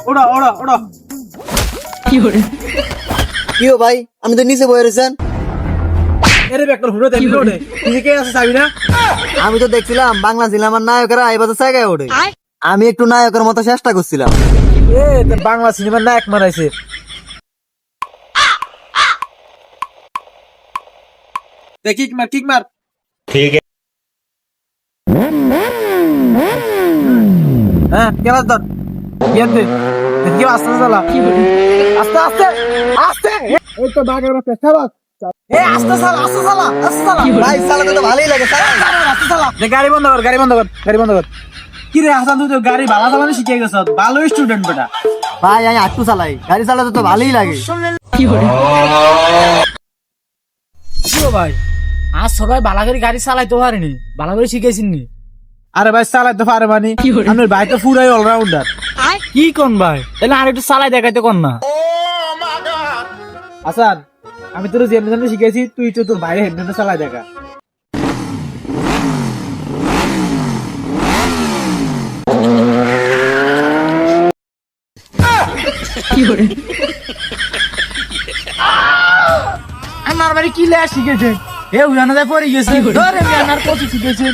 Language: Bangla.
ওড়া ওড়া ওড়া। কি ও ভাই, আমি তো নিচে বয়ে রয়েছেন। এরে বেকার হুড়ো দেখবি ওঠে, তুই কে আছে চাবি না? আমি তো দেখছিলাম বাংলা সিনেমার নায়কেরা এবার জায়গায় ওঠে, আমি একটু নায়কের মতো চেষ্টা করছিলাম। এ তো বাংলা সিনেমার নায়ক মারাইছে। কিক মার কিক মার। হ্যাঁ কেলাস ধর গেন্দে কি আস্তে চালা আস্তে আস্তে আস্তে এই তো বাগের মতো চালাস এ আস্তে চালা আস্তে চালা আস্তে চালা ভাই চালাতে তো ভালোই লাগে স্যার। আস্তে চালা গাড়ি বন্ধ কর গাড়ি বন্ধ কর গাড়ি বন্ধ কর কি রে হাসান তুই তো গাড়ি ভালো চালানো শিখে গেছ ভালো স্টুডেন্ট বেটা ভাই আমি আটটু চালাই, গাড়ি চালাতে তো ভালোই লাগে। কি ভাই আজ সবাই ভালো করে গাড়ি চালাইতে পারেনি ভালো করে শিখেছিনি আরে ভাই চালাইতে পারে মানে আমার ভাই তো পুরাই অলরাউন্ডার কি কোন ভাই তাহলে আর একটু চালাই দেখাইতে কোন না হাসান আমি তোর যেমনি যেমনি শিখেছি তুই তো তোর বাইরে হেডমেটে চালাই দেখা আমার বাড়ি কি লে শিখেছে এ উড়ানো যায় পড়ে গেছে ধরে আমার কত শিখেছে